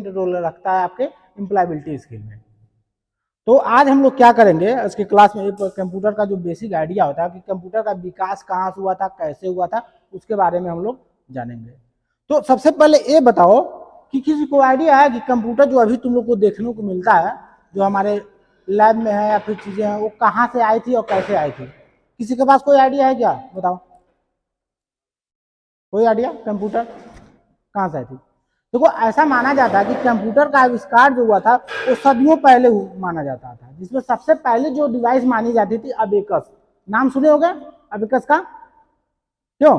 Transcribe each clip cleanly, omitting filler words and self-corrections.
Role रखता है आपके एम्प्लॉयबिलिटी स्किल में। तो आज हम लोग क्या करेंगे इसके क्लास में, कंप्यूटर का जो बेसिक आइडिया होता है कि कंप्यूटर का विकास कहाँ से हुआ था, कैसे हुआ था, उसके बारे में हम लोग जानेंगे। तो सबसे पहले ये बताओ कि किसी को आइडिया है कि कंप्यूटर जो अभी तुम लोग को देखने को मिलता है, जो हमारे लैब में है या फिर चीजें हैं, वो कहाँ से आई थी और कैसे आई थी? किसी के पास कोई आइडिया है क्या? बताओ, कोई आइडिया कंप्यूटर कहाँ से आई थी? देखो, ऐसा माना जाता है कि कंप्यूटर का आविष्कार जो हुआ था वो सदियों पहले माना जाता था, जिसमें सबसे पहले जो डिवाइस मानी जाती थी अबेकस। नाम सुने होंगे अबेकस का? क्यों?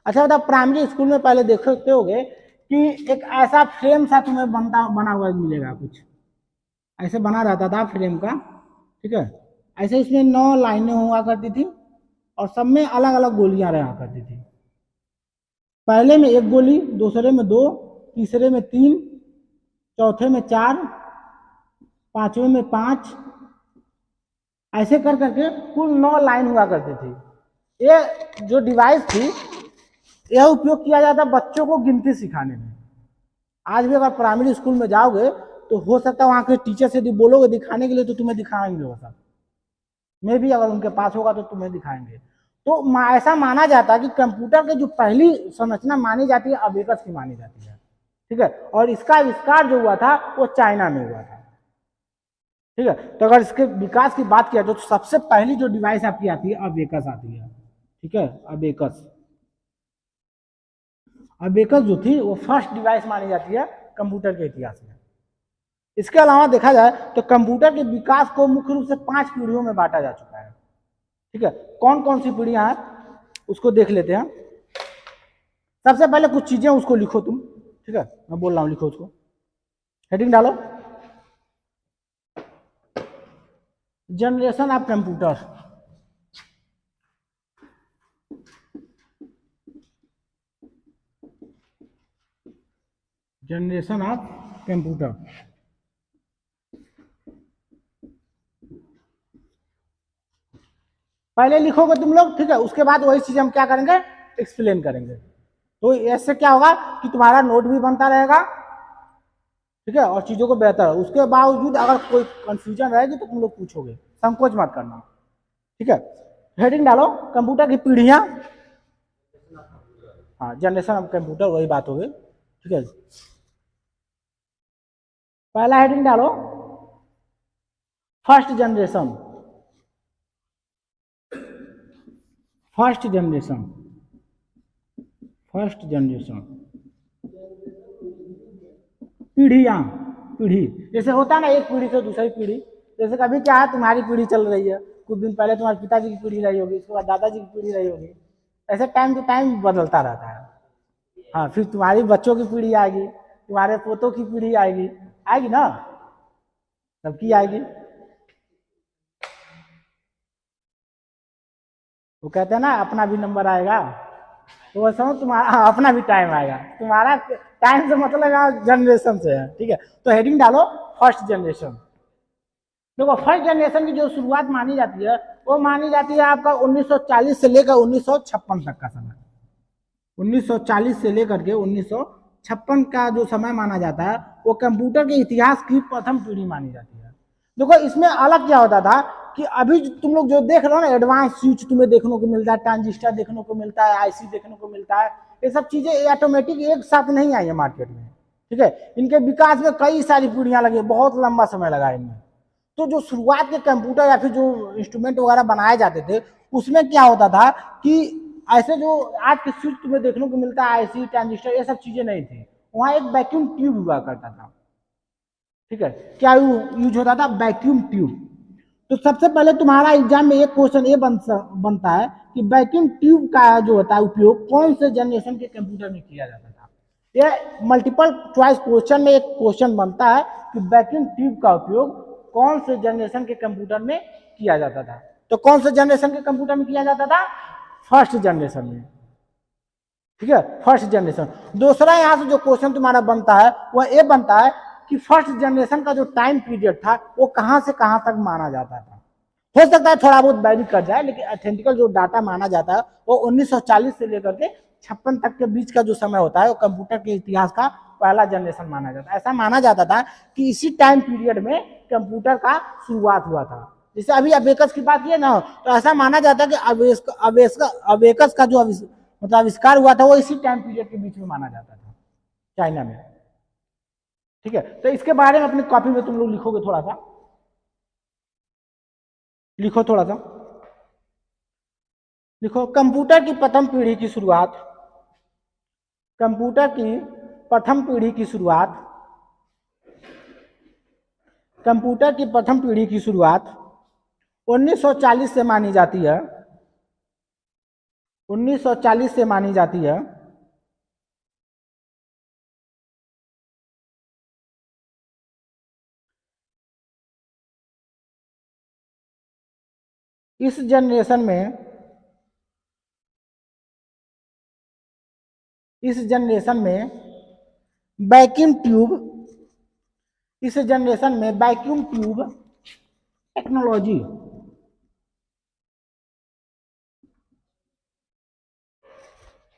अच्छा बताओ, प्राइमरी स्कूल में पहले देखते होगे कि एक ऐसा फ्रेम सा तुम्हें बना हुआ मिलेगा, कुछ ऐसे बना रहता था फ्रेम का, ठीक है। ऐसे इसमें 9 लाइनें हुआ करती थी और सब में अलग अलग गोलियां रहा करती थी। पहले में 1 गोली, दूसरे में 2, तीसरे में 3, चौथे में 4, पांचवें में 5, ऐसे कर करके कुल 9 लाइन हुआ करती थी। ये जो डिवाइस थी, यह उपयोग किया जाता बच्चों को गिनती सिखाने में। आज भी अगर प्राइमरी स्कूल में जाओगे तो हो सकता है वहां के टीचर से बोलोगे दिखाने के लिए तो तुम्हें दिखाएंगे, वो सब में भी अगर उनके पास होगा तो तुम्हें दिखाएंगे। तो ऐसा माना जाता है कि कंप्यूटर की जो पहली संरचना मानी जाती है अबेकस की मानी जाती है, ठीक है। और इसका आविष्कार जो हुआ था वो चाइना में हुआ था, ठीक है। तो अगर इसके विकास की बात किया तो सबसे पहली जो डिवाइस आपकी आती है अबेकस आती है, ठीक है। अबेकस जो थी वो फर्स्ट डिवाइस मानी जाती है कंप्यूटर के इतिहास में। इसके अलावा देखा जाए तो कंप्यूटर के विकास को मुख्य रूप से 5 पीढ़ियों में बांटा जा चुका है, ठीक है। कौन कौन सी पीढ़ियां हैं उसको देख लेते हैं। सबसे पहले कुछ चीजें उसको लिखो तुम, ठीक है, मैं बोल रहा हूं, लिखो उसको, हेडिंग डालो, generation of computer. Generation of computer. पहले लिखोगे तुम लोग, ठीक है। उसके बाद वही चीज हम क्या करेंगे, एक्सप्लेन करेंगे। तो ऐसे क्या होगा कि तुम्हारा नोट भी बनता रहेगा, ठीक है, और चीजों को बेहतर। उसके बावजूद अगर कोई कंफ्यूजन रहेगी तो तुम लोग पूछोगे, संकोच मत करना, ठीक है। हेडिंग डालो, कंप्यूटर की पीढ़ियां, हाँ, जनरेशन ऑफ कंप्यूटर, वही बात होगी, ठीक है। पहला हेडिंग डालो, first generation. First generation, first generation, पीढ़ियां, पीढ़ी जैसे होता है ना, एक पीढ़ी से दूसरी पीढ़ी। जैसे कभी क्या है, तुम्हारी पीढ़ी चल रही है, कुछ दिन पहले तुम्हारे पिताजी की पीढ़ी रही होगी, उसके बाद दादाजी की पीढ़ी रही होगी, ऐसे टाइम टू टाइम बदलता रहता है। हाँ, फिर तुम्हारी बच्चों की पीढ़ी आएगी, तुम्हारे पोतों की पीढ़ी आएगी, आएगी ना, सबकी आएगी। वो कहते हैं ना अपना भी नंबर आएगा, तो वैसा तुम्हारा अपना भी टाइम आएगा। तुम्हारा टाइम से मतलब जनरेशन से है, ठीक है। तो हेडिंग डालो, फर्स्ट जनरेशन। देखो, फर्स्ट जनरेशन की जो शुरुआत मानी जाती है वो मानी जाती है आपका 1940 से लेकर 1956 तक का समय। 1940 से लेकर के 1956 का जो समय माना जाता है वो कंप्यूटर के इतिहास की प्रथम पीढ़ी मानी जाती है। देखो, इसमें अलग क्या होता था कि अभी तुम लोग जो देख रहे हो ना, एडवांस स्विच तुम्हें देखने को मिलता है, ट्रांजिस्टर देखने को मिलता है, आईसी देखने को मिलता है, ये सब चीजें ऑटोमेटिक एक साथ नहीं आई है मार्केट में, ठीक है। इनके विकास में कई सारी पीढ़ियां लगी, बहुत लंबा समय लगा इनमें। तो जो शुरुआत के कंप्यूटर या फिर जो इंस्ट्रूमेंट वगैरह बनाए जाते थे उसमें क्या होता था कि ऐसे जो आज के स्विच तुम्हें देखने को मिलता है, आईसी, ट्रांजिस्टर, ये सब चीजें नहीं थी। वहां एक वैक्यूम ट्यूब हुआ करता था, ठीक है। क्या यूज होता था? Vacuum tube. तो सबसे पहले तुम्हारा एग्जाम में एक क्वेश्चन ये बनता है कि वैक्यूम ट्यूब का जो होता है उपयोग कौन से जनरेशन के कंप्यूटर में किया जाता था। ये मल्टीपल चॉइस क्वेश्चन में एक क्वेश्चन बनता है कि वैक्यूम ट्यूब का उपयोग कौन से जनरेशन के कंप्यूटर में किया जाता था। तो कौन से जनरेशन के कंप्यूटर में किया जाता था? फर्स्ट जनरेशन में, ठीक है, फर्स्ट जनरेशन। दूसरा यहां से जो क्वेश्चन तुम्हारा बनता है वह ये बनता है कि फर्स्ट जनरेशन का जो टाइम पीरियड था वो कहां से कहां तक माना जाता था। हो सकता है थोड़ा बहुत वैरी कर जाए, लेकिन ऑथेंटिकल जो डाटा माना जाता है वो 1940 से लेकर के 56 तक के बीच का जो समय होता है वो कंप्यूटर के इतिहास का पहला जनरेशन माना जाता है। ऐसा माना जाता था कि इसी टाइम पीरियड में कंप्यूटर का शुरुआत हुआ था। जैसे अभी अबेकस की बात की ना, तो ऐसा माना जाता है कि अबेकस का जो मतलब आविष्कार हुआ था वो इसी टाइम पीरियड के बीच में माना जाता था चाइना में। ठीक है, तो इसके बारे में अपनी कॉपी में तुम लोग लिखोगे, थोड़ा सा लिखो, थोड़ा सा लिखो। कंप्यूटर की प्रथम पीढ़ी की शुरुआत, कंप्यूटर की प्रथम पीढ़ी की शुरुआत, कंप्यूटर की प्रथम पीढ़ी की शुरुआत 1940 से मानी जाती है, 1940 से मानी जाती है। इस जनरेशन में वैक्यूम ट्यूब, इस जनरेशन में vacuum tube technology,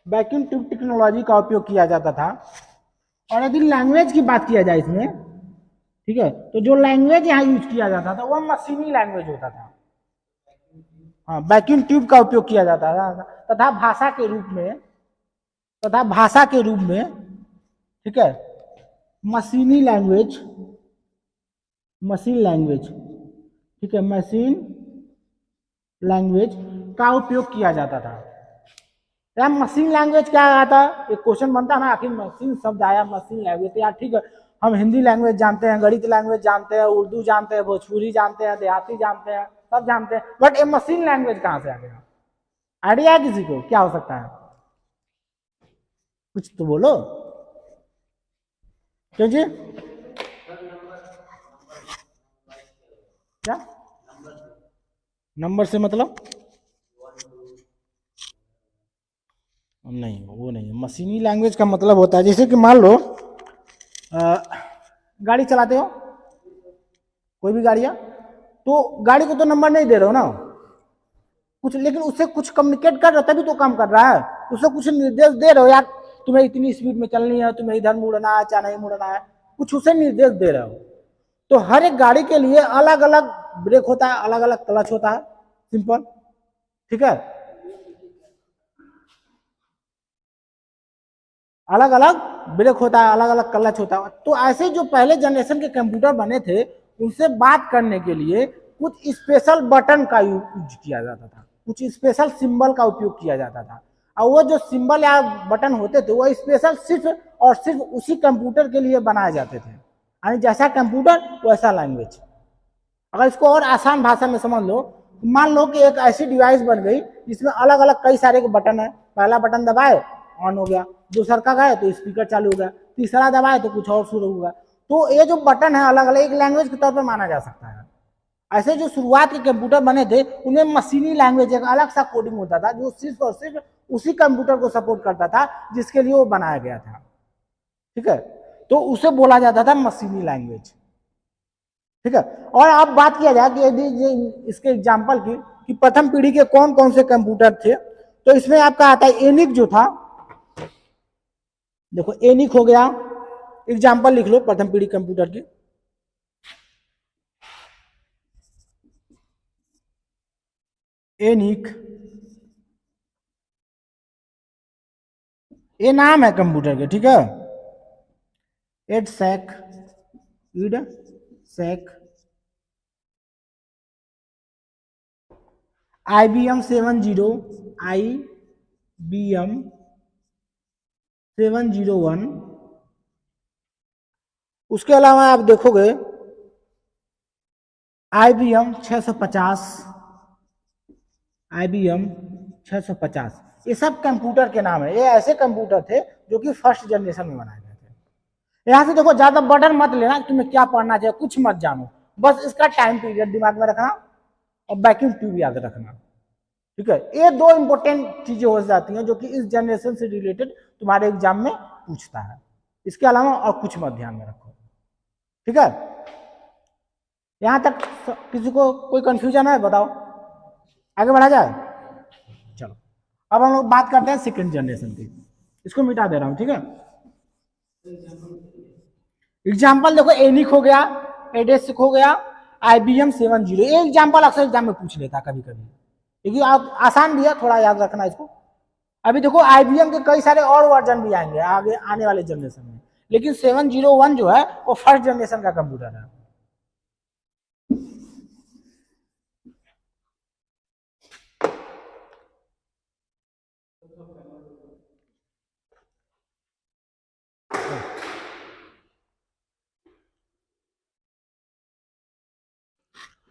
vacuum tube technology का उपयोग किया जाता था। और यदि लैंग्वेज की बात किया जाए इसमें, ठीक है, तो जो लैंग्वेज यहाँ यूज किया जाता था वह मशीनी लैंग्वेज होता था। हाँ, वैक्यूम ट्यूब का उपयोग किया जाता था तथा भाषा के रूप में, ठीक है, मशीनी लैंग्वेज, मशीन लैंग्वेज, ठीक है, मशीन लैंग्वेज का उपयोग किया जाता था। यार मशीन लैंग्वेज क्या आता है, एक क्वेश्चन बनता है ना, आखिर मशीन शब्द आया मशीन लैंग्वेज, यार ठीक है, हम हिंदी लैंग्वेज जानते हैं, गणित लैंग्वेज जानते हैं, उर्दू जानते हैं, भोजपुरी जानते हैं, देहाती जानते हैं, सब जानते हैं, बट ये मशीन लैंग्वेज कहाँ से आ गया? आइडिया है किसी को क्या हो सकता है? कुछ तो बोलो। क्यों जी? क्या नंबर से मतलब? नहीं, वो नहीं है। मशीनी लैंग्वेज का मतलब होता है जैसे कि मान लो गाड़ी चलाते हो, कोई भी गाड़ियां, तो गाड़ी को तो नंबर नहीं दे रहे हो ना कुछ, लेकिन उससे कुछ कम्युनिकेट कर रहे हो तभी तो काम कर रहा है, उससे कुछ निर्देश दे रहे हो, यार तुम्हें इतनी स्पीड में चलनी है, तुम्हें इधर मुड़ना है, चाहे नहीं मुड़ना है, कुछ उसे निर्देश दे रहे हो। तो हर एक गाड़ी के लिए अलग अलग ब्रेक होता है, अलग अलग क्लच होता है, सिंपल, ठीक है, अलग अलग ब्रेक होता है, अलग अलग क्लच होता है। तो ऐसे जो पहले जनरेशन के कंप्यूटर बने थे उनसे बात करने के लिए कुछ स्पेशल बटन का यूज किया जाता था, कुछ स्पेशल सिंबल का उपयोग किया जाता था, और वो जो सिंबल या बटन होते थे वो स्पेशल सिर्फ और सिर्फ उसी कंप्यूटर के लिए बनाए जाते थे, यानी जैसा कंप्यूटर वैसा लैंग्वेज। अगर इसको और आसान भाषा में समझ लो, मान लो कि एक ऐसी डिवाइस बन गई जिसमें अलग अलग कई सारे बटन है, पहला बटन दबाए ऑन हो गया, दूसरा का गए तो स्पीकर चालू हो गया, तीसरा दबाए तो कुछ और शुरू होगा। तो ये जो बटन है अलग अलग एक लैंग्वेज के तौर पर माना जा सकता है। ऐसे जो शुरुआत के कंप्यूटर बने थे उनमें मशीनी लैंग्वेज एक अलग सा कोडिंग होता था जो सिर्फ और सिर्फ उसी कंप्यूटर को सपोर्ट करता था जिसके लिए वो बनाया गया था, ठीक है, तो उसे बोला जाता था मशीनी लैंग्वेज, ठीक है। और अब बात किया जाए कि यदि इसके एग्जाम्पल की कि प्रथम पीढ़ी के कौन कौन से कंप्यूटर थे, तो इसमें आपका आता है एनिक जो था, देखो एनिक हो गया, एग्जाम्पल लिख लो प्रथम पीढ़ी कंप्यूटर की, एनिक, ये नाम है कंप्यूटर के, ठीक है, एडसेक, IBM 70, IBM 701, उसके अलावा आप देखोगे IBM 650, IBM 650, ये सब कंप्यूटर के नाम है। ये ऐसे कंप्यूटर थे जो कि फर्स्ट जनरेशन में बनाए गए थे। यहां से देखो, ज्यादा बर्डन मत लेना, तुम्हें क्या पढ़ना चाहिए कुछ मत जानो, बस इसका टाइम पीरियड दिमाग में रखना और वैक्यूम ट्यूब याद रखना, ठीक है। ये दो इंपॉर्टेंट चीजें हो जाती हैं जो कि इस जनरेशन से रिलेटेड तुम्हारे एग्जाम में पूछता है। इसके अलावा और कुछ मत ध्यान में रखो, ठीक है। यहां तक किसी को कोई कंफ्यूजन है बताओ, आगे बढ़ा जाए? चलो अब हम लोग बात करते हैं सेकेंड जनरेशन की। इसको मिटा दे रहा हूं, ठीक है। एग्जाम्पल देखो, एनिक हो गया, एडेसिक हो गया, IBM 70। ये एग्जाम्पल अक्सर एग्जाम में पूछ लेता कभी कभी, क्योंकि आप आसान भी है, थोड़ा याद रखना इसको। अभी देखो IBM के कई सारे और वर्जन भी आएंगे आगे आने वाले जनरेशन में, लेकिन 701 जो है वो फर्स्ट जनरेशन का कंप्यूटर है।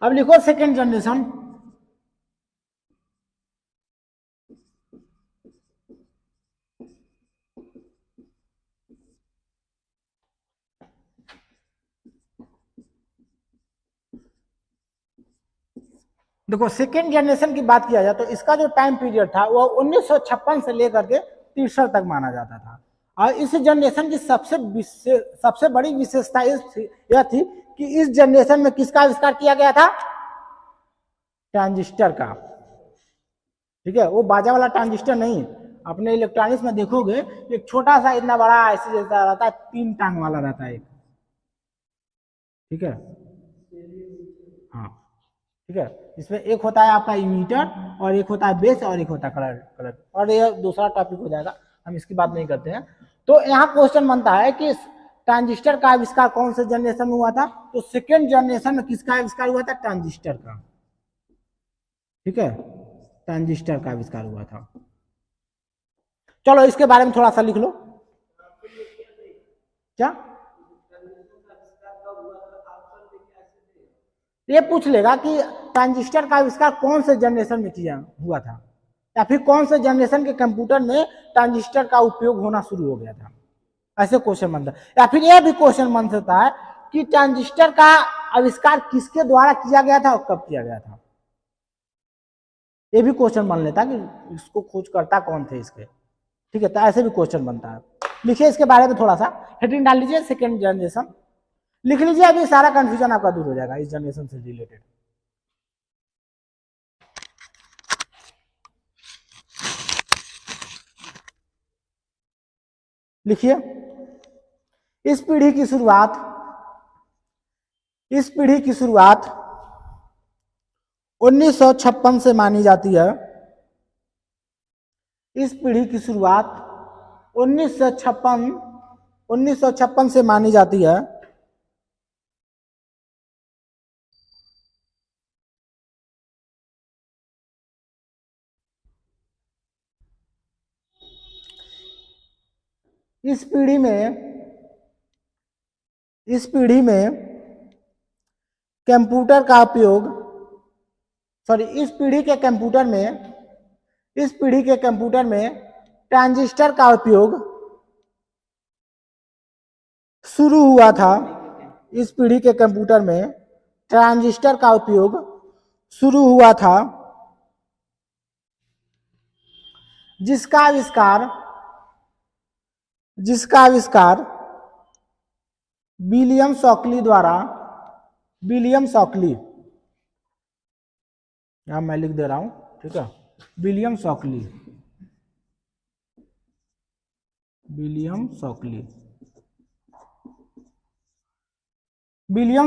अब लिखो सेकेंड जनरेशन। देखो सेकेंड जनरेशन की बात किया जाए तो इसका जो टाइम पीरियड था वो 1956 से लेकर के 63 तक माना जाता था। और इस जनरेशन की सबसे बड़ी विशेषता यह थी कि इस जनरेशन में किसका आविष्कार किया गया था? ट्रांजिस्टर का। ठीक है, वो बाजा वाला ट्रांजिस्टर नहीं। अपने इलेक्ट्रॉनिक्स में देखोगे एक छोटा सा इतना बड़ा ऐसे जैसा रहता है, 3 टांग वाला रहता है एक। ठीक है, हाँ ठीक है। इसमें एक होता है आपका इमीटर और एक होता है बेस और एक होता है कलर और ये दूसरा टॉपिक हो जाएगा, हम इसकी बात नहीं करते हैं। तो यहाँ क्वेश्चन बनता है कि ट्रांजिस्टर का आविष्कार कौन से जनरेशन में हुआ था? तो सेकेंड जनरेशन में किसका आविष्कार हुआ था? ट्रांजिस्टर का। ठीक है, ट्रांजिस्टर का आविष्कार हुआ था। चलो इसके बारे में थोड़ा सा लिख लो। क्या ये पूछ लेगा कि ट्रांजिस्टर का आविष्कार कौन से जनरेशन में किया हुआ था, या फिर कौन से जनरेशन के कंप्यूटर में ट्रांजिस्टर का उपयोग होना शुरू हो गया था, ऐसे क्वेश्चन बनता है। या फिर यह भी क्वेश्चन बन सकता है कि ट्रांजिस्टर का आविष्कार किसके द्वारा किया गया था और कब किया गया था। ये भी क्वेश्चन बन लेता है कि इसको खोजकर्ता कौन थे इसके। ठीक है, तो ऐसे भी क्वेश्चन बनता है। लिखिए इसके बारे में थोड़ा सा, हेडिंग डाल लीजिए सेकेंड जनरेशन, लिख लीजिए, अभी सारा कंफ्यूजन आपका दूर हो जाएगा इस जनरेशन से रिलेटेड। लिखिए, इस पीढ़ी की शुरुआत 1956 से मानी जाती है। इस पीढ़ी की शुरुआत 1956 से मानी जाती है। इस पीढ़ी में कंप्यूटर का उपयोग, इस पीढ़ी के कंप्यूटर में ट्रांजिस्टर का उपयोग शुरू हुआ था। इस पीढ़ी के कंप्यूटर में ट्रांजिस्टर का उपयोग शुरू हुआ था, जिसका आविष्कार विलियम शॉकली, यहां मैं लिख दे रहा हूं, ठीक है, विलियम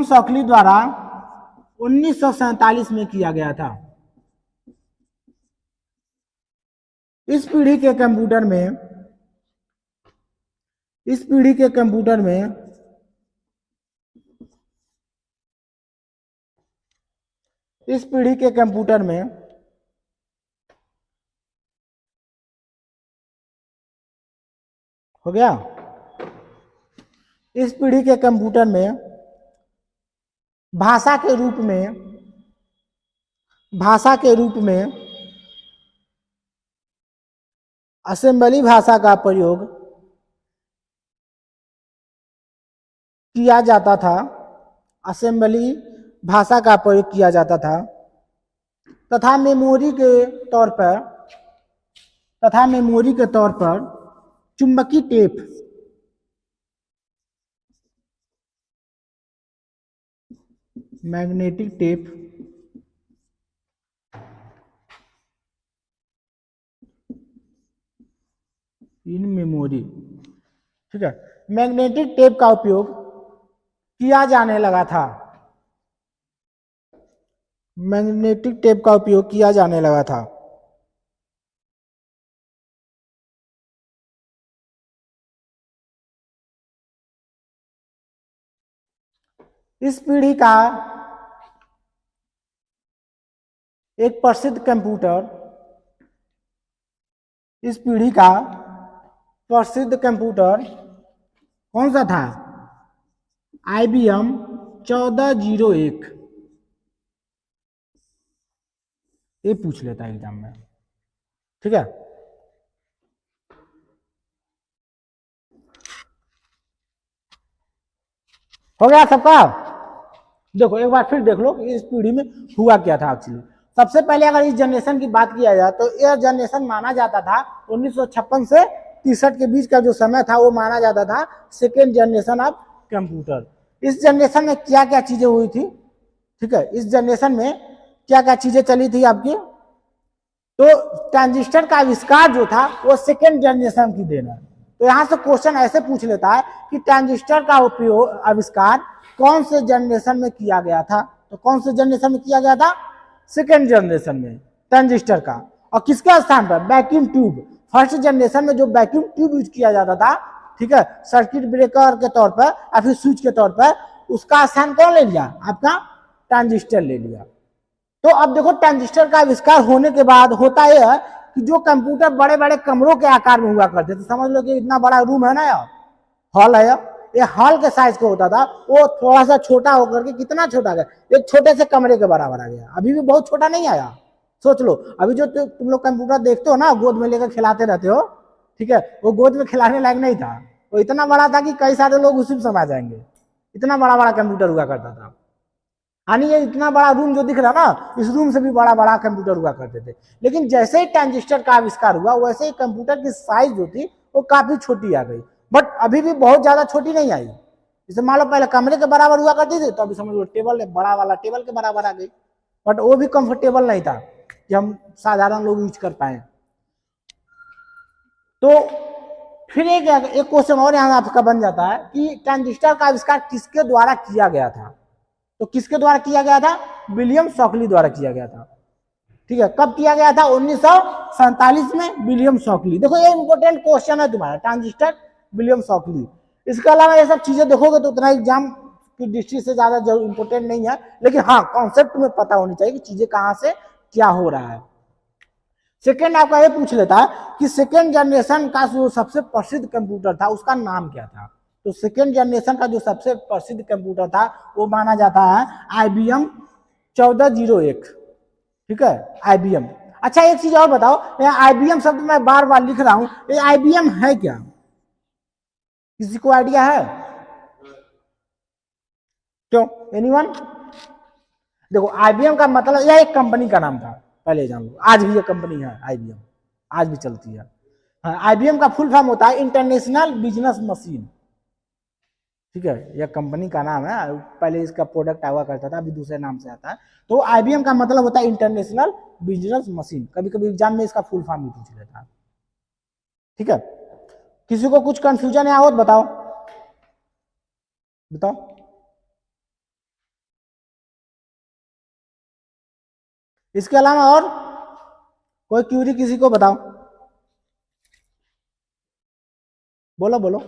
शॉकली द्वारा 1947 में किया गया था। इस पीढ़ी के कंप्यूटर में हो गया। इस पीढ़ी के कंप्यूटर में भाषा के रूप में असेंबली भाषा का प्रयोग किया जाता था। असेंबली भाषा का प्रयोग किया जाता था तथा मेमोरी के तौर पर चुंबकीय tape, magnetic tape in memory. ठीक है, मैग्नेटिक टेप का उपयोग किया जाने लगा था। मैग्नेटिक टेप का उपयोग किया जाने लगा था। इस पीढ़ी का एक प्रसिद्ध कंप्यूटर, इस पीढ़ी का प्रसिद्ध कंप्यूटर कौन सा था? IBM 1401। ये पूछ लेता है एग्जाम में। ठीक है, हो गया सबका? देखो एक बार फिर देख लो इस पीढ़ी में हुआ क्या था एक्चुअली। सबसे पहले अगर इस जनरेशन की बात किया जाए तो यह जनरेशन माना जाता था 1956 से 63 के बीच का जो समय था वो माना जाता था सेकेंड जनरेशन ऑफ कंप्यूटर। इस जनरेशन में क्या क्या चीजें हुई थी? ठीक है, इस जनरेशन में क्या क्या चीजें चली थी आपकी? तो ट्रांजिस्टर का आविष्कार जो था वो सेकेंड जनरेशन की देन है। तो यहां से क्वेश्चन ऐसे पूछ लेता है कि ट्रांजिस्टर का उपयोग आविष्कार कौन से जनरेशन में किया गया था? तो कौन से जनरेशन में किया गया था? सेकेंड जनरेशन में ट्रांजिस्टर का। और किसके स्थान पर? Vacuum tube. फर्स्ट जनरेशन में जो वैक्यूम ट्यूब यूज किया जाता था, ठीक है, सर्किट ब्रेकर के तौर पर या फिर स्विच के तौर पर, उसका स्थान कौन ले लिया? आपका ट्रांजिस्टर ले लिया। तो अब देखो ट्रांजिस्टर का आविष्कार होने के बाद होता यह है कि जो कंप्यूटर बड़े बड़े कमरों के आकार में हुआ करते थे, समझ लो कि इतना बड़ा रूम है ना यार, हॉल है, ये हॉल के साइज का होता था, वो थोड़ा सा छोटा होकर के कितना छोटा गया? एक छोटे से कमरे के बराबर आ गया। अभी भी बहुत छोटा नहीं आया। सोच लो अभी जो तुम लोग कंप्यूटर देखते हो ना, गोद में लेकर खिलाते रहते हो, ठीक है, वो गोद में खिलाने लायक नहीं था। वो इतना बड़ा था कि कई सारे लोग उसी में समा जाएंगे। इतना बड़ा बड़ा कंप्यूटर हुआ करता था। यानी ये इतना बड़ा रूम जो दिख रहा ना, इस रूम से भी बड़ा बड़ा कंप्यूटर हुआ करते थे। लेकिन जैसे ही ट्रांजिस्टर का आविष्कार हुआ वैसे ही कंप्यूटर की साइज जो थी वो काफी छोटी आ गई, बट अभी भी बहुत ज्यादा छोटी नहीं आई। जैसे मान लो पहले कमरे के बराबर हुआ करती थी, तो अभी समझ लो टेबल बड़ा वाला टेबल के बराबर आ गई, बट वो भी कंफर्टेबल नहीं था कि हम साधारण लोग यूज कर पाए। तो फिर एक क्वेश्चन और यहाँ आपका बन जाता है कि ट्रांजिस्टर का आविष्कार किसके द्वारा किया गया था? तो किसके द्वारा किया गया था? विलियम शॉकली द्वारा किया गया था। ठीक है, कब किया गया था? 1947 में विलियम शॉकली। देखो ये इंपॉर्टेंट क्वेश्चन है तुम्हारा, ट्रांजिस्टर, विलियम शॉकली। इसके अलावा ये सब चीजें देखोगे तो उतना एग्जाम की दृष्टि से ज्यादा इंपॉर्टेंट नहीं है, लेकिन हाँ कॉन्सेप्ट तुम्हें पता होनी चाहिए कि चीजें कहां से क्या हो रहा है। सेकेंड आपका ये पूछ लेता है कि सेकेंड जनरेशन का जो सबसे प्रसिद्ध कंप्यूटर था उसका नाम क्या था? तो सेकेंड जनरेशन का जो सबसे प्रसिद्ध कंप्यूटर था वो माना जाता है IBM 1401। ठीक है, IBM। अच्छा एक चीज और बताओ, IBM शब्द मैं बार बार लिख रहा हूं, ये IBM है क्या? किसी को आइडिया है? क्यों? एनीवन? देखो IBM का मतलब यह एक कंपनी का नाम था, पहले जान लो। आज भी ये कंपनी है IBM, आज भी चलती है। IBM का फुल फॉर्म होता है इंटरनेशनल बिजनेस मशीन। ठीक है, यह कंपनी का नाम है, पहले इसका प्रोडक्ट आया करता था, अभी दूसरे नाम से आता है। तो IBM का मतलब होता है इंटरनेशनल बिजनेस मशीन। कभी कभी एग्जाम में इसका फुल फॉर्म भी पूछ लेता है। ठीक है, किसी को कुछ कंफ्यूजन है हो तो बताओ, बताओ। इसके अलावा और कोई क्यूरी किसी को बताओ, बोलो बोलो।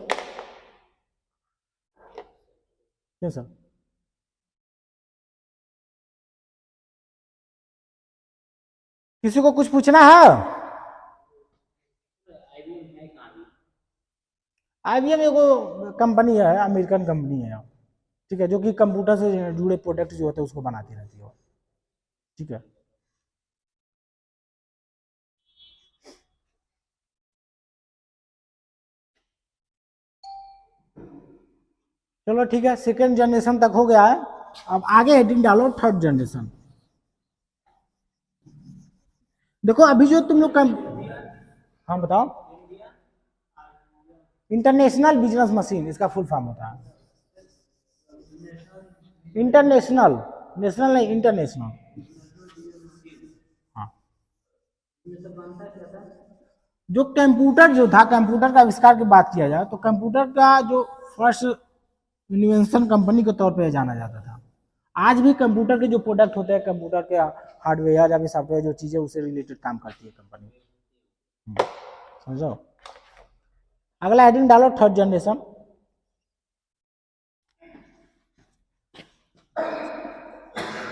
क्यों सर? किसी को कुछ पूछना है? IBM एगो कंपनी है, अमेरिकन कंपनी है, ठीक है, जो कि कंप्यूटर से जुड़े प्रोडक्ट जो होते हैं उसको बनाती रहती है। ठीक है, चलो ठीक है, सेकेंड जनरेशन तक हो गया है। अब आगे हेडिंग डालो थर्ड जनरेशन। देखो अभी जो तुम लोग हाँ बताओ। इंटरनेशनल बिजनेस मशीन इसका फुल फॉर्म होता है। इंटरनेशनल, नेशनल नहीं, इंटरनेशनल। हाँ, जो कंप्यूटर जो था, कंप्यूटर का आविष्कार की बात किया जाए तो कंप्यूटर का जो फर्स्ट इन्वेंशन कंपनी के तौर पर जाना जाता था। आज भी कंप्यूटर के जो प्रोडक्ट होते हैं, कंप्यूटर के हार्डवेयर या फिर सॉफ्टवेयर जो चीजें उससे रिलेटेड काम करती है कंपनी। समझो। अगला हेडिंग डालो, थर्ड जनरेशन।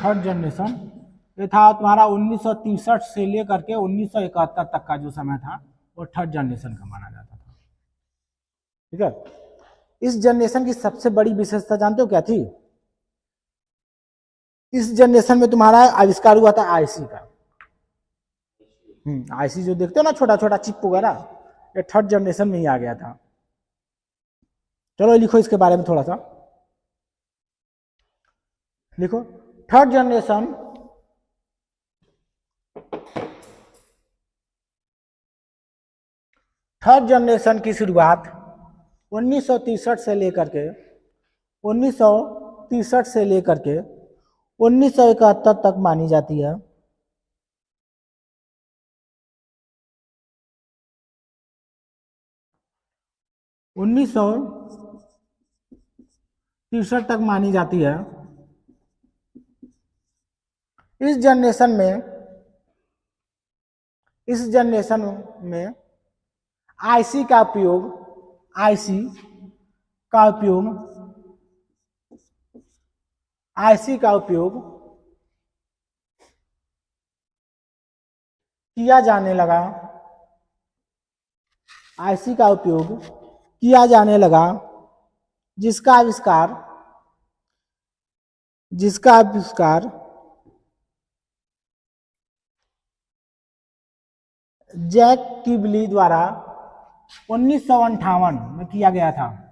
थर्ड जनरेशन ये था तुम्हारा 1963 से लेकर के 1971 तक का जो समय था वो थर्ड जनरेशन का माना जाता था। ठीक है। इस जनरेशन की सबसे बड़ी विशेषता जानते हो क्या थी? इस जनरेशन में तुम्हारा आविष्कार हुआ था आईसी का। आईसी जो देखते हो ना, छोटा छोटा चिप वगैरह, ये थर्ड जनरेशन में ही आ गया था। चलो लिखो इसके बारे में थोड़ा सा लिखो। थर्ड जनरेशन की शुरुआत 1963 से लेकर के 1971 तक मानी जाती है। उन्नीस सौ तिरसठ तक मानी जाती है। इस जनरेशन में आईसी का उपयोग किया जाने लगा। जिसका आविष्कार जैक किबली द्वारा 1958 में किया गया था।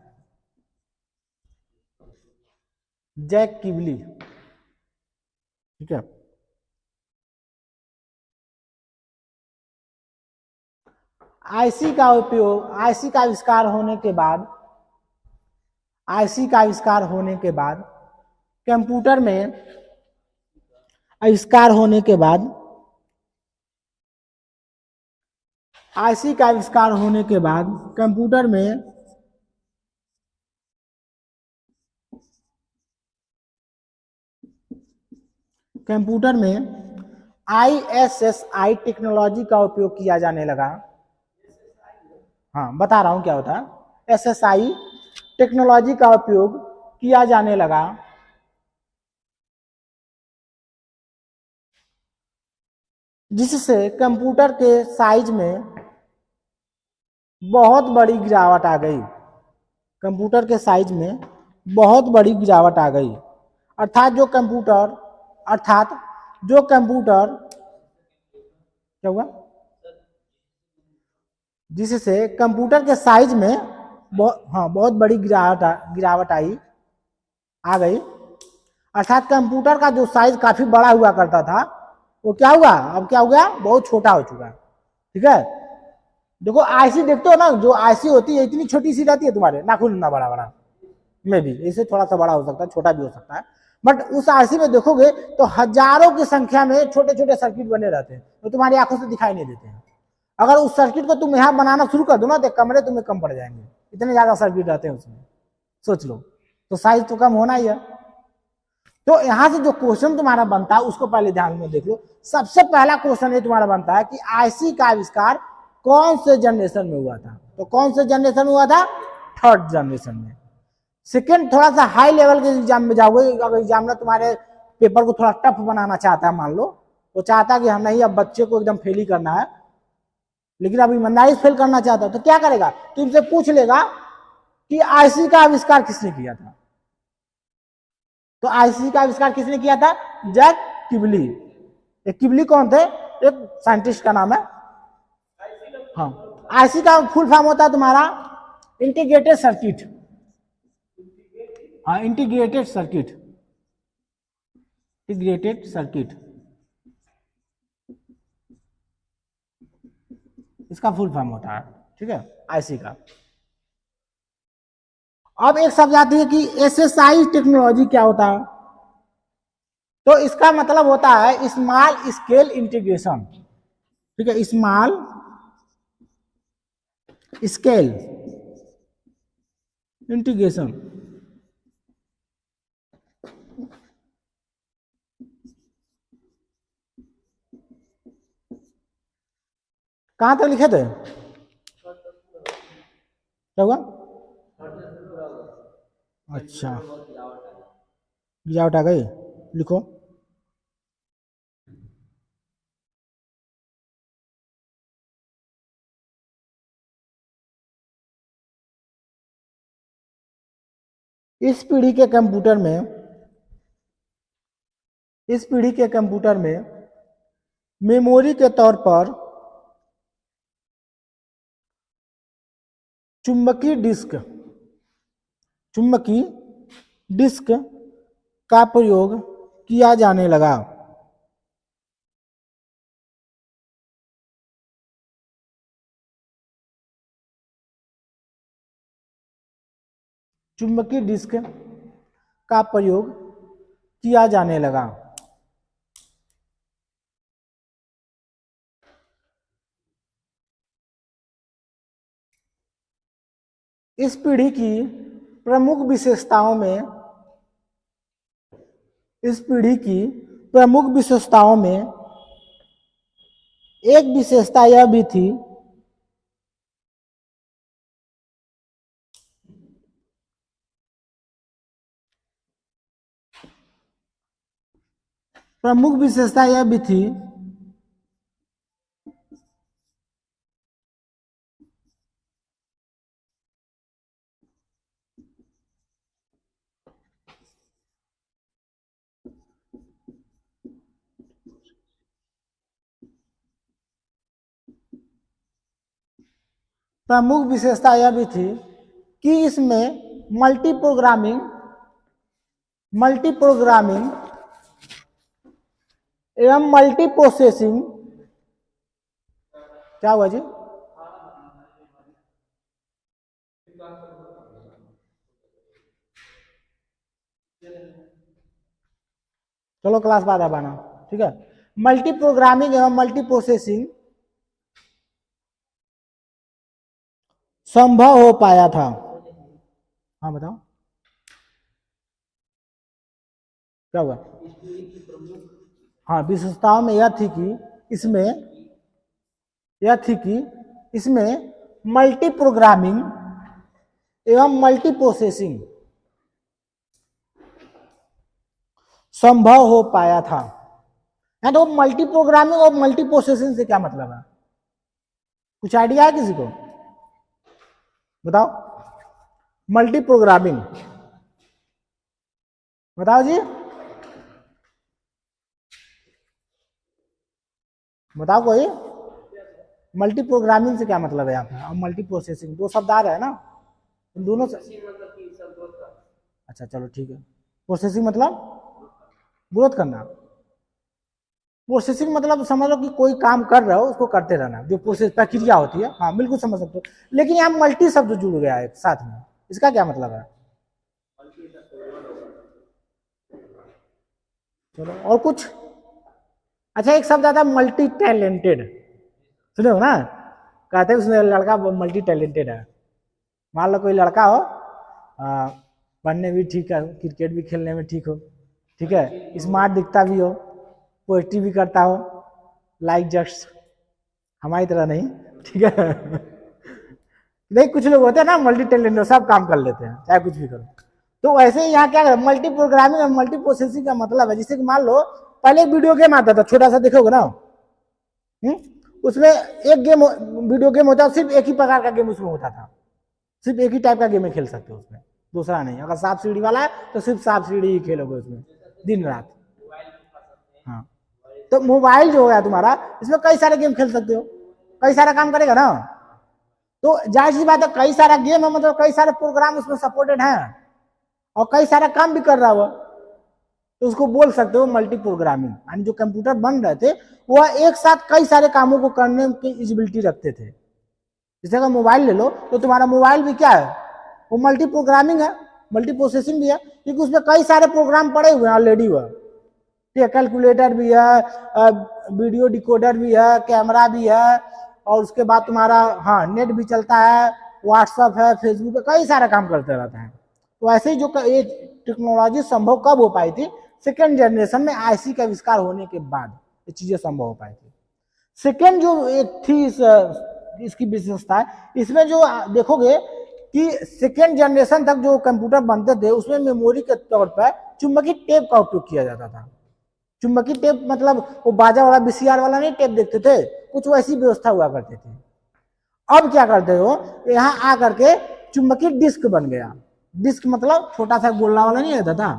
जैक किबली। ठीक है। आईसी का आविष्कार होने के बाद कंप्यूटर में आविष्कार होने के बाद कंप्यूटर में ISSI टेक्नोलॉजी का उपयोग किया जाने लगा। हाँ, बता रहा हूं क्या होता है। SSI टेक्नोलॉजी का उपयोग किया जाने लगा, जिससे कंप्यूटर के साइज में बहुत बड़ी गिरावट आ गई। अर्थात जो कंप्यूटर क्या हुआ, जिससे कंप्यूटर के साइज में बहुत बड़ी गिरावट आ गई। अर्थात कंप्यूटर का जो साइज काफी बड़ा हुआ करता था वो क्या हुआ, अब क्या हो गया, बहुत छोटा हो चुका है। ठीक है। देखो आईसी देखते हो ना, जो आईसी होती है इतनी छोटी सी रहती है, तुम्हारे नाखून ना बड़ा बड़ा में भी, इससे थोड़ा सा बड़ा हो सकता है, छोटा भी हो सकता है, बट उस आईसी में देखोगे तो हजारों की संख्या में छोटे छोटे सर्किट बने रहते हैं, तो तुम्हारी आंखों से दिखाई नहीं देते हैं। अगर उस सर्किट को तुम यहाँ बनाना शुरू कर दो ना तो कमरे तुम्हें कम पड़ जाएंगे, इतने ज्यादा सर्किट रहते हैं उसमें। सोच लो, तो साइज तो कम होना ही है। तो यहां से जो क्वेश्चन तुम्हारा बनता है उसको पहले ध्यान में देख लो। सबसे पहला क्वेश्चन ये तुम्हारा बनता है कि आईसी का आविष्कार कौन से जनरेशन में हुआ था? तो कौन से जनरेशन में हुआ था? थर्ड जनरेशन में। सेकेंड, थोड़ा सा हाई लेवल के एग्जाम में जाओगे, अगर एग्जामिनर तुम्हारे पेपर को थोड़ा टफ बनाना चाहता है, मान लो वो चाहता है कि हम नहीं, अब बच्चे को एकदम फेल ही करना है, लेकिन अब ईमानदारी से फेल करना चाहता है, तो क्या करेगा, तुमसे पूछ लेगा कि आईसी का आविष्कार किसने किया था? तो आईसी का आविष्कार किसने किया था? जैक किबली। किबली कौन थे? एक साइंटिस्ट का नाम है। हाँ, आईसी का फुल फॉर्म होता है तुम्हारा इंटीग्रेटेड सर्किट। हाँ, इंटीग्रेटेड सर्किट इसका फुल फॉर्म होता है। ठीक है, आईसी का। अब एक शब्द आती है कि एसएसआई टेक्नोलॉजी क्या होता है? तो इसका मतलब होता है स्मॉल स्केल इंटीग्रेशन। ठीक है, स्मॉल स्केल इंटीग्रेशन, कहां तक लिखे थे? क्या हुआ? अच्छा, गिरावट आ गई, लिखो। इस पीढ़ी के कंप्यूटर में मेमोरी के तौर पर चुंबकीय डिस्क का प्रयोग किया जाने लगा। चुंबकीय डिस्क का प्रयोग किया जाने लगा। इस पीढ़ी की प्रमुख विशेषताओं में एक विशेषता यह भी थी कि इसमें मल्टी प्रोग्रामिंग एवं मल्टी प्रोसेसिंग, क्या हुआ जी? चलो क्लास बाद अब आना, ठीक है। मल्टी प्रोग्रामिंग एवं मल्टी प्रोसेसिंग संभव हो पाया था। हाँ बताओ क्या हुआ? हाँ, विशेषताओं में यह थी कि इसमें मल्टी प्रोग्रामिंग एवं मल्टी प्रोसेसिंग संभव हो पाया था। तो मल्टी प्रोग्रामिंग और मल्टी प्रोसेसिंग से क्या मतलब है? कुछ आइडिया है किसी को? बताओ। मल्टी प्रोग्रामिंग बताओ जी, बताओ कोई। मल्टी प्रोग्रामिंग से क्या मतलब है यहाँ पे? और मल्टी प्रोसेसिंग, दो शब्द आ रहे हैं ना, इन दोनों से। अच्छा चलो ठीक है। प्रोसेसिंग मतलब ग्रोथ करना। प्रोसेसिंग मतलब समझ लो कि कोई काम कर रहे हो उसको करते रहना, जो प्रोसेस प्रक्रिया होती है। हाँ बिल्कुल समझ सकते हो, लेकिन यहाँ मल्टी शब्द जुड़ गया है साथ में, इसका क्या मतलब है? चलो और कुछ। अच्छा एक शब्द आता है मल्टी टैलेंटेड, सुने हो ना? कहते हैं उसमें लड़का मल्टी टैलेंटेड है। मान लो कोई लड़का हो, पढ़ने भी ठीक है, क्रिकेट भी खेलने में ठीक हो, ठीक है, स्मार्ट दिखता भी हो, पोएट्री भी करता हो, लाइक जस्ट हमारी तरह नहीं, ठीक है। नहीं कुछ लोग होते हैं ना मल्टी टैलेंटेड, सब काम कर लेते हैं चाहे कुछ भी करो। तो ऐसे ही यहाँ क्या है, मल्टी प्रोग्रामिंग और मल्टी प्रोसेसिंग का मतलब है, जैसे कि मान लो पहले एक वीडियो गेम आता था, छोटा सा देखोगे ना, उसमें एक गेम वीडियो गेम होता है, सिर्फ एक ही प्रकार का गेम उसमें होता था, सिर्फ एक ही टाइप का गेम खेल सकते हो उसमें, दूसरा नहीं। अगर सांप सीढ़ी वाला है तो सिर्फ सांप सीढ़ी ही खेलोगे उसमें दिन रात। हाँ तो मोबाइल जो है तुम्हारा, इसमें कई सारे गेम खेल सकते हो, कई सारा काम करेगा ना। तो जाहिर सी बात है, कई सारा गेम है मतलब कई सारे प्रोग्राम उसमें सपोर्टेड है और कई सारा काम भी कर रहा हुआ, तो उसको बोल सकते हो मल्टी प्रोग्रामिंग। यानी जो कंप्यूटर बन रहे थे वह एक साथ कई सारे कामों को करने की एबिलिटी रखते थे। जैसे अगर मोबाइल ले लो तो तुम्हारा मोबाइल भी क्या है, वो मल्टी प्रोग्रामिंग है, मल्टी प्रोसेसिंग भी है, क्योंकि उसमें कई सारे प्रोग्राम पड़े हुए हैं ऑलरेडी। वह ठीक है, कैलकुलेटर भी है, वीडियो डिकोडर भी है, कैमरा भी है, और उसके बाद तुम्हारा हाँ नेट भी चलता है, व्हाट्सअप है, फेसबुक है, कई सारा काम करते रहता है। तो ऐसे ही जो ये टेक्नोलॉजी संभव कब हो पाई थी? सेकेंड जनरेशन में आईसी का आविष्कार होने के बाद ये चीजें संभव हो पाई थी। सेकेंड जो एक थी इसकी विशेषता है, इसमें जो देखोगे कि सेकेंड जनरेशन तक जो कंप्यूटर बनते थे उसमें मेमोरी के तौर पर चुंबकीय टेप का उपयोग किया जाता था। चुंबकीय टेप मतलब वो बाजा वाला बीसीआर वाला नहीं टेप देखते थे, कुछ वैसी व्यवस्था हुआ करती थी। अब क्या करते हो, यहाँ आकर के चुंबकीय डिस्क बन गया। डिस्क मतलब छोटा सा गोला वाला नहीं रहता था,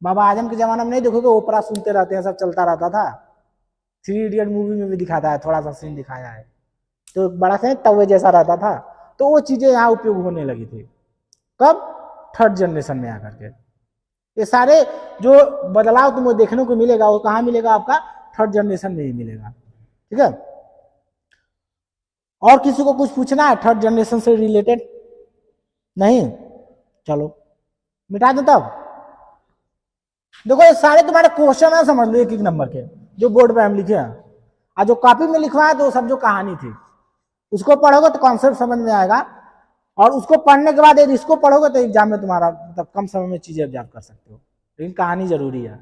बाबा आजम के जमाने में नहीं देखोगे ओपरा सुनते रहते हैं, सब चलता रहता था। 3 इडियट मूवी में भी दिखाता है, थोड़ा सा सीन दिखाया है, तो बड़ा सा तवे जैसा रहता था। तो वो चीजें यहाँ उपयोग होने लगी थी कब? थर्ड जनरेशन में आकर के। ये सारे जो बदलाव तुम्हें देखने को मिलेगा वो कहाँ मिलेगा? आपका थर्ड जनरेशन में ही मिलेगा। ठीक है, और किसी को कुछ पूछना है थर्ड जनरेशन से रिलेटेड? नहीं, चलो मिटा दो। तब देखो ये सारे तुम्हारे क्वेश्चन है, समझ लो एक एक नंबर के जो बोर्ड पे हम लिखे हैं, और जो कॉपी में लिखवा है तो सब जो कहानी थी उसको पढ़ोगे तो कॉन्सेप्ट समझ में आएगा, और उसको पढ़ने के बाद यदि इसको पढ़ोगे तो एग्जाम में तुम्हारा मतलब कम समय में चीजें ऑब्जर्व कर सकते हो। लेकिन कहानी जरूरी है,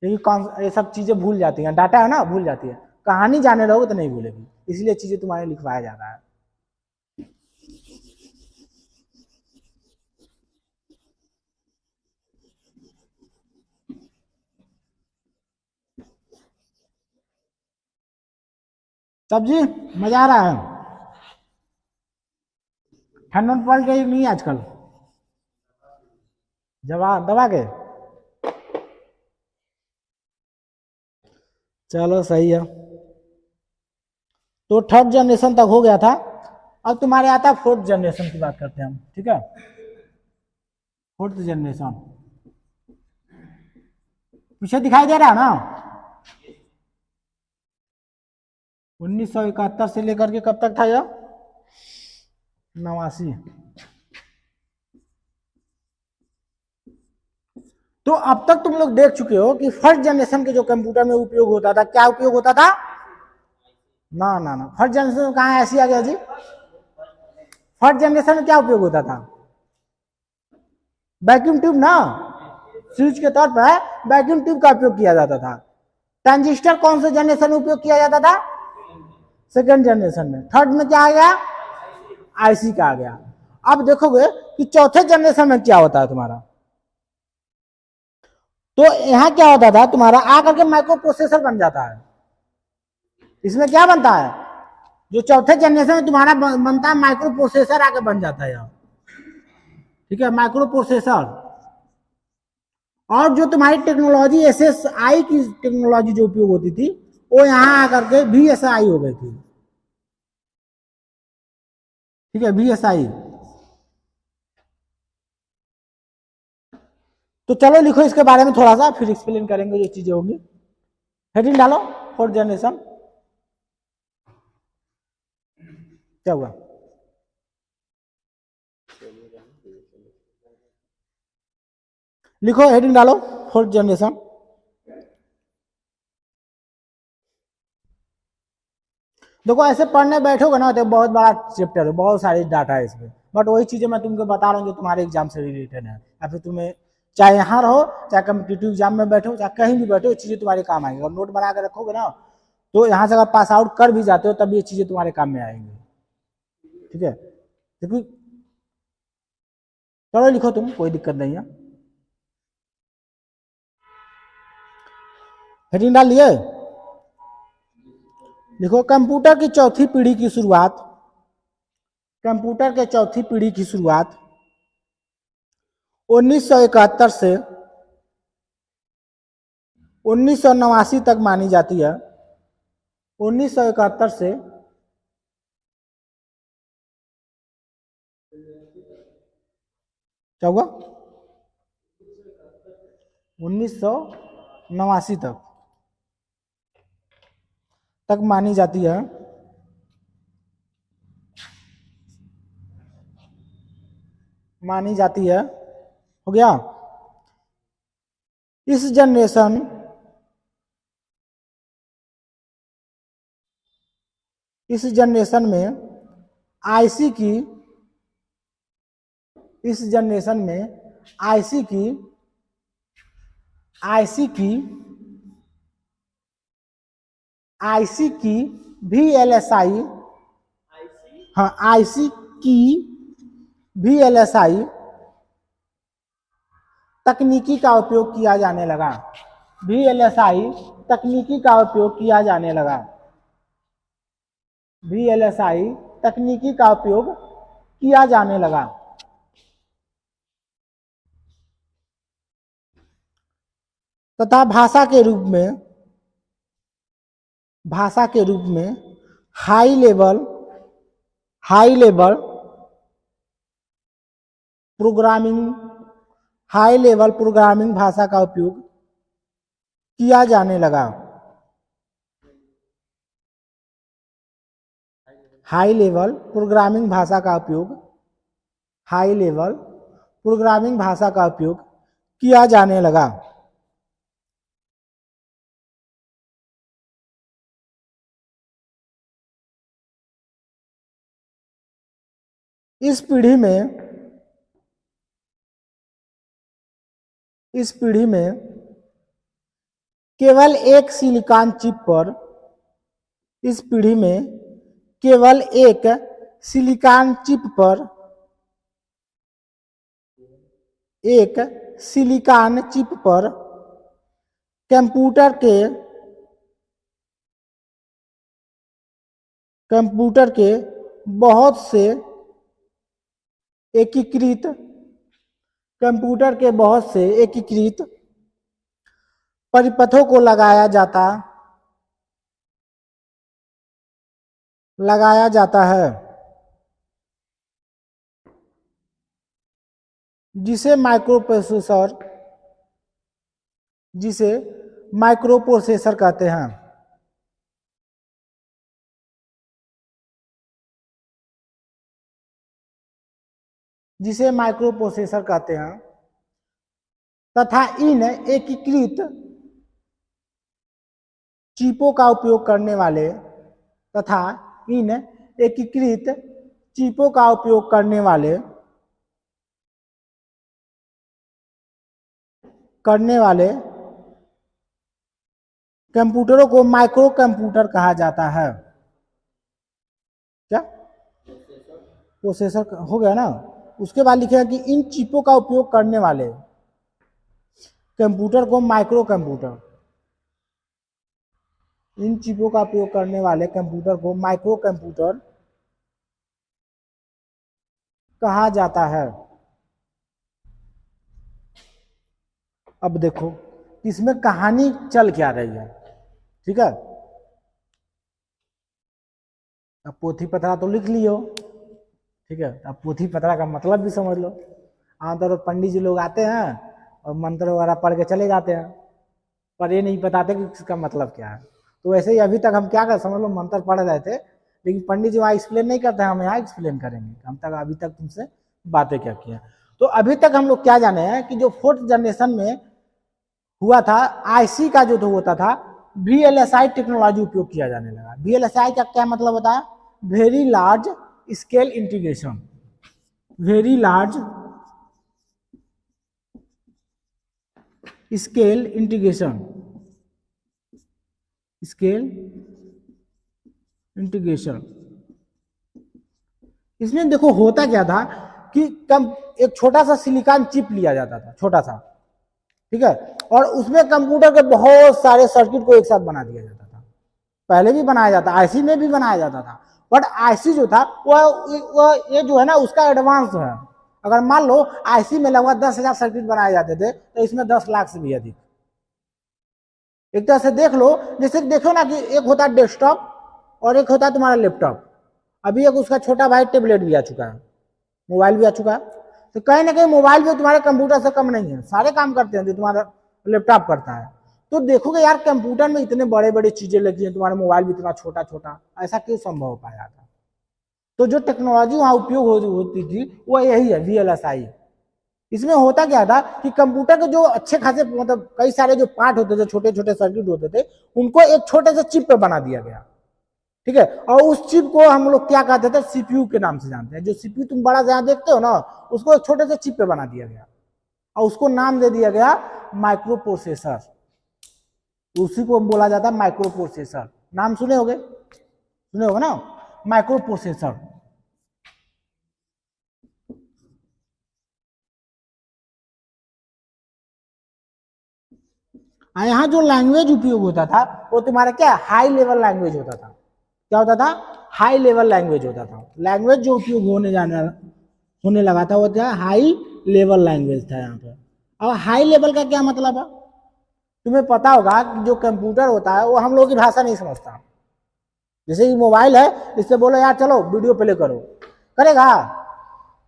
क्योंकि ये सब चीजें भूल जाती हैं, डाटा है ना भूल जाती है, कहानी जाने रहोगे तो नहीं भूलेगी, इसलिए चीजें तुम्हारे लिखवाया जा रहा है। तब जी मजा आ रहा है? ठंड पड़ गई नहीं आजकल? जवाब दबा के चलो सही है। तो थर्ड जनरेशन तक हो गया था, अब तुम्हारे आता है फोर्थ जनरेशन की बात करते हैं हम। ठीक है, फोर्थ जनरेशन पीछे दिखाई दे रहा है ना? 1971 से लेकर के कब तक था यह? 89। तो अब तक तुम लोग देख चुके हो कि फर्स्ट जनरेशन के जो कंप्यूटर में उपयोग होता था, क्या उपयोग होता था? ना ना ना, फर्स्ट जनरेशन में कहा ऐसी आ गया जी? फर्स्ट जनरेशन में क्या उपयोग होता था? वैक्यूम ट्यूब ना, स्विच के तौर पर वैक्यूम ट्यूब का उपयोग किया जाता था। ट्रांजिस्टर कौन से जनरेशन में उपयोग किया जाता था? सेकेंड जनरेशन में। थर्ड में क्या आ गया? आईसी का आ गया। अब देखोगे कि चौथे जनरेशन में क्या होता है तुम्हारा, तो यहां क्या होता था तुम्हारा, आकर के माइक्रो प्रोसेसर बन जाता है। इसमें क्या बनता है? जो चौथे जनरेशन में तुम्हारा बनता है माइक्रो प्रोसेसर आके बन जाता है यहाँ। ठीक है, माइक्रो प्रोसेसर। और जो तुम्हारी टेक्नोलॉजी एसएसआई की टेक्नोलॉजी जो उपयोग होती थी वो यहां आकर के वीएसआई हो गई थी। ठीक है, वीएसआई। तो चलो लिखो इसके बारे में थोड़ा सा, फिर एक्सप्लेन करेंगे जो चीजें होंगी। हेडिंग डालो, फोर्थ जनरेशन। क्या हुआ? लिखो, हेडिंग डालो, फोर्थ जनरेशन। देखो ऐसे पढ़ने बैठोगे ना तो बहुत बड़ा चैप्टर है, बहुत सारी डाटा है इसमें, बट वही चीजें मैं तुमको बता रहा हूँ जो तुम्हारे एग्जाम से रिलेटेड है, या फिर तुम्हें चाहे यहाँ रहो, चाहे कम्पिटिटिव एग्जाम में बैठो, चाहे कहीं भी बैठो, ये चीजें तुम्हारे काम आएंगी। और नोट बना के रखोगे ना तो यहाँ से अगर पास आउट कर भी जाते हो तब ये चीजें तुम्हारे काम में आएंगी। ठीक है, क्योंकि चलो लिखो तुम, कोई दिक्कत नहीं है। हेडिंग डाल लिए? देखो, कंप्यूटर की चौथी पीढ़ी की शुरुआत, कंप्यूटर के चौथी पीढ़ी की शुरुआत 1971 से 1989 तक मानी जाती है। 1971 से क्या हुआ? 1989 तक मानी जाती है। मानी जाती है, हो गया। इस जनरेशन इस जनरेशन में आईसी की इस जनरेशन में आईसी की VLSI, हाँ आईसी की VLSI तकनीकी का उपयोग किया जाने लगा। VLSI तकनीकी का उपयोग किया जाने लगा। VLSI तकनीकी का उपयोग किया जाने लगा। तथा भाषा के रूप में हाई लेवल प्रोग्रामिंग भाषा का उपयोग किया जाने लगा। हाई लेवल प्रोग्रामिंग भाषा का उपयोग किया जाने लगा। इस पीढ़ी में केवल एक सिलिकॉन चिप पर कंप्यूटर के बहुत से एकीकृत परिपथों को लगाया जाता है, जिसे माइक्रोप्रोसेसर कहते हैं। तथा इन एकीकृत चिपों का उपयोग करने वाले कंप्यूटरों को माइक्रो कंप्यूटर कहा जाता है। क्या प्रोसेसर हो गया ना। उसके बाद लिखे कि इन चिपों का उपयोग करने वाले कंप्यूटर को माइक्रो कंप्यूटर कहा जाता है। अब देखो इसमें कहानी चल क्या रही है, ठीक है। अब पोथी पतरा तो लिख लियो, ठीक है। अब पोथी पतरा का मतलब भी समझ लो। आमतौर पर पंडित जी लोग आते हैं और मंत्र वगैरह पढ़ के चले जाते हैं, पर ये नहीं बताते कि इसका मतलब क्या है। तो वैसे ही अभी तक हम क्या कर समझ लो, मंत्र पढ़ रहे थे, लेकिन पंडित जी वहाँ एक्सप्लेन नहीं करते हैं, हम यहाँ एक्सप्लेन करेंगे। अभी तक तुमसे बातें क्या किया। तो अभी तक हम लोग क्या जाने हैं कि जो 4th जनरेशन में हुआ था, आईसी का जो होता था, VLSI टेक्नोलॉजी उपयोग किया जाने लगा। VLSI का क्या मतलब होता है? Very large scale integration. इसमें देखो होता क्या था कि एक छोटा सा सिलिकॉन चिप लिया जाता था, छोटा सा, ठीक है, और उसमें कंप्यूटर के बहुत सारे सर्किट को एक साथ बना दिया जाता था। पहले भी बनाया जाता, आईसी में भी बनाया जाता था, बट आईसी जो था वो ये जो है ना उसका एडवांस है। अगर मान लो आईसी में लगभग 10,000 सर्किट बनाए जाते थे, तो इसमें 10 लाख से भी अधिक। एक तरह से देख लो, जैसे देखो ना कि एक होता है डेस्कटॉप और एक होता है तुम्हारा लैपटॉप। अभी एक उसका छोटा भाई टेबलेट भी आ चुका है, मोबाइल भी आ चुका है। तो कहीं ना कहीं मोबाइल भी तुम्हारे कंप्यूटर से कम नहीं है, सारे काम करते हैं जो तुम्हारा लैपटॉप करता है। तो देखोगे यार कंप्यूटर में इतने बड़े बड़े चीजें लगी हैं, तुम्हारा मोबाइल भी इतना छोटा छोटा, ऐसा क्यों संभव हो पाया था? तो जो टेक्नोलॉजी वहां उपयोग होती थी वो यही है, VLSI। इसमें होता क्या था कि कंप्यूटर के जो अच्छे खासे मतलब कई सारे जो पार्ट होते थे, छोटे छोटे सर्किट होते थे, उनको एक छोटे से चिप पे बना दिया गया, ठीक है। और उस चिप को हम लोग क्या कहते थे, सीपीयू के नाम से जानते हैं। जो सीपीयू तुम बड़ा जहां देखते हो ना, उसको एक छोटे से चिप पे बना दिया गया और उसको नाम दे दिया गया माइक्रो प्रोसेसर। उसी को बोला जाता है माइक्रो प्रोसेसर। नाम सुने होगे ना, माइक्रो प्रोसेसर। यहाँ जो लैंग्वेज उपयोग होता था वो तुम्हारा क्या, हाई लेवल लैंग्वेज होता था। क्या होता था, हाई लेवल लैंग्वेज होता था। लैंग्वेज जो उपयोग होने लगा था वो क्या, हाई लेवल लैंग्वेज था यहाँ पे। अब हाई लेवल का क्या मतलब है, तुम्हें पता होगा कि जो कंप्यूटर होता है वो हम लोगों की भाषा नहीं समझता। जैसे कि मोबाइल है, इससे बोलो यार चलो वीडियो प्ले करो, करेगा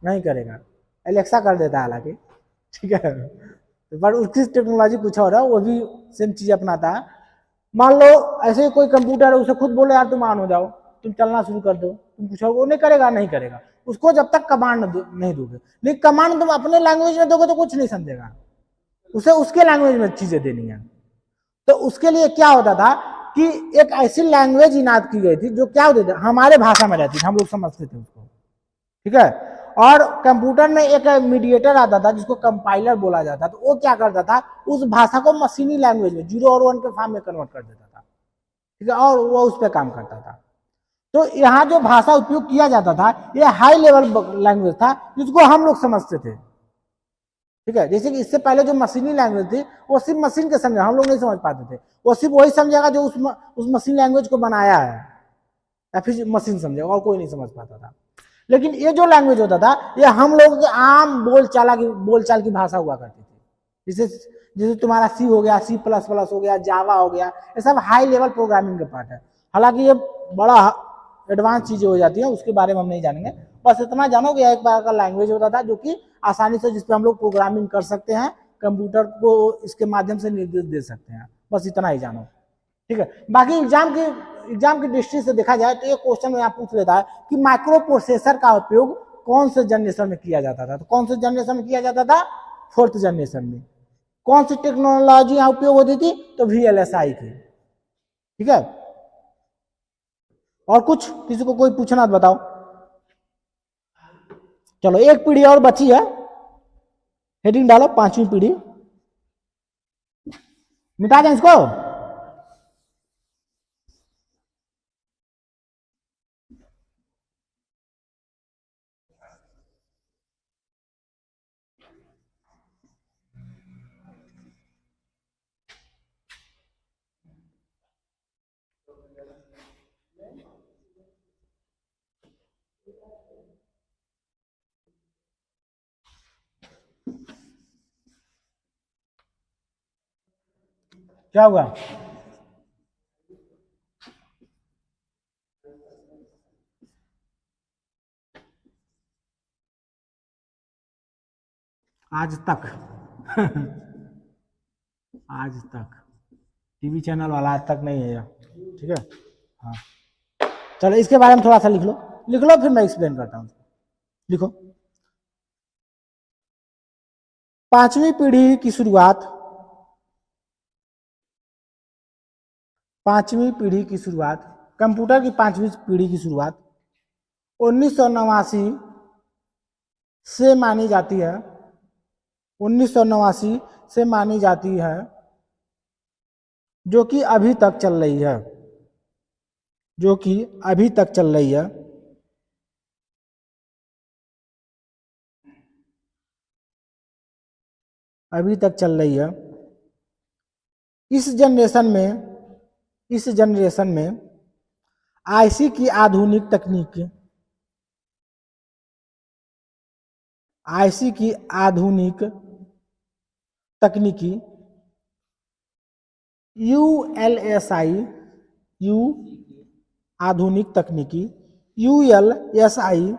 नहीं करेगा, एलेक्सा कर देता है हालांकि, ठीक है। पर उसकी टेक्नोलॉजी कुछ और है, वो भी सेम चीज अपनाता है। मान लो ऐसे ही कोई कंप्यूटर है, उसे खुद बोलो यार तुम ऑन हो जाओ, तुम चलना शुरू कर दो, तुम कुछ वो नहीं करेगा, नहीं करेगा। उसको जब तक कमांड नहीं दोगे, लेकिन कमांड तुम अपने लैंग्वेज में दोगे तो कुछ नहीं समझेगा, उसे उसके लैंग्वेज में चीजें देनी है। तो उसके लिए क्या होता था कि एक ऐसी लैंग्वेज इनाद की गई थी जो क्या होती थी, हमारे भाषा में रहती थी, हम लोग समझते थे उसको, ठीक है। और कंप्यूटर में एक मीडिएटर आता था जिसको कंपाइलर बोला जाता, तो वो क्या करता था, उस भाषा को मशीनी लैंग्वेज में 0 और 1 के फॉर्म में कन्वर्ट कर देता था, ठीक है, और वो उस पर काम करता था। तो यहाँ जो भाषा उपयोग किया जाता था ये हाई लेवल लैंग्वेज था जिसको हम लोग समझते थे, ठीक है। जैसे कि इससे पहले जो मशीनी लैंग्वेज थी वो सिर्फ मशीन के समझे, हम लोग नहीं समझ पाते थे। वो सिर्फ वही समझेगा जो उस मशीन लैंग्वेज को बनाया है, या फिर मशीन समझेगा, और कोई नहीं समझ पाता था। लेकिन ये जो लैंग्वेज होता था ये हम लोगों के आम बोलचाल की भाषा हुआ करती थी। जैसे जैसे तुम्हारा सी हो गया, C++ हो गया, जावा हो गया, ये सब हाई लेवल प्रोग्रामिंग के पार्ट है। हालांकि ये बड़ा एडवांस चीजें हो जाती हैं, उसके बारे में हम नहीं जानेंगे। बस इतना जानो कि एक बार का लैंग्वेज होता था जो कि आसानी से जिसपे हम लोग प्रोग्रामिंग कर सकते हैं, कंप्यूटर को इसके माध्यम से निर्देश दे सकते हैं, बस इतना ही जानो, ठीक है। बाकी एग्जाम की दृष्टि से देखा जाए तो ये क्वेश्चन यहाँ पूछ लेता है कि माइक्रो प्रोसेसर का उपयोग कौन से जनरेशन में किया जाता था। तो कौन से जनरेशन में किया जाता था, 4th जनरेशन में। कौन सी टेक्नोलॉजी यहाँ उपयोग होती थी, तो VLSI की, ठीक है। और कुछ किसी को कोई पूछना तो बताओ। चलो एक पीढ़ी और बची है, हेडिंग डालो 5वीं पीढ़ी, मिटा दें इसको। क्या हुआ, आज तक आज तक टीवी चैनल वाला आज तक नहीं है, ठीक है। हाँ चलो इसके बारे में थोड़ा सा लिख लो फिर मैं एक्सप्लेन करता हूँ। लिखो, 5वीं पीढ़ी की शुरुआत, 5वीं पीढ़ी की शुरुआत, कंप्यूटर की 5वीं पीढ़ी की शुरुआत 1989 से मानी जाती है, 1989 से मानी जाती है, जो कि अभी तक चल रही है, जो कि अभी तक चल रही है। अभी तक चल रही है। इस जनरेशन में आईसी की आधुनिक तकनीक, आईसी की आधुनिक तकनीकी यूएलएसआई, यू आधुनिक तकनीकी यूएलएसआई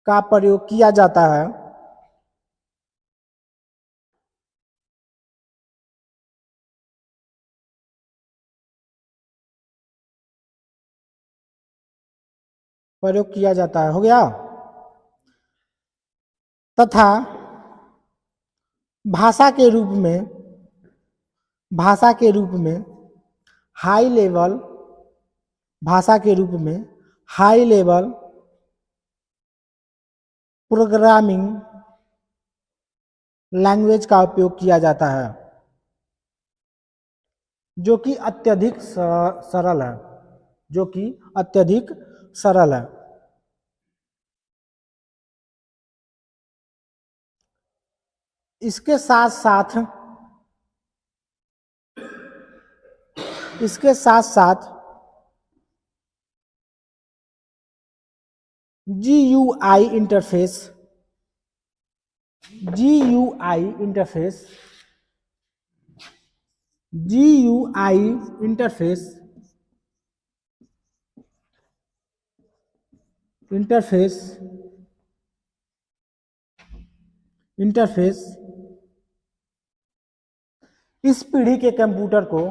का प्रयोग किया जाता है, प्रयोग किया जाता है, हो गया। तथा भाषा के रूप में हाई लेवल भाषा के रूप में हाई लेवल प्रोग्रामिंग लैंग्वेज का उपयोग किया जाता है, जो कि अत्यधिक सरल है, जो कि अत्यधिक सरल है। इसके साथ साथ GUI interface GUI interface GUI interface interface interface इस पीढ़ी के कंप्यूटर को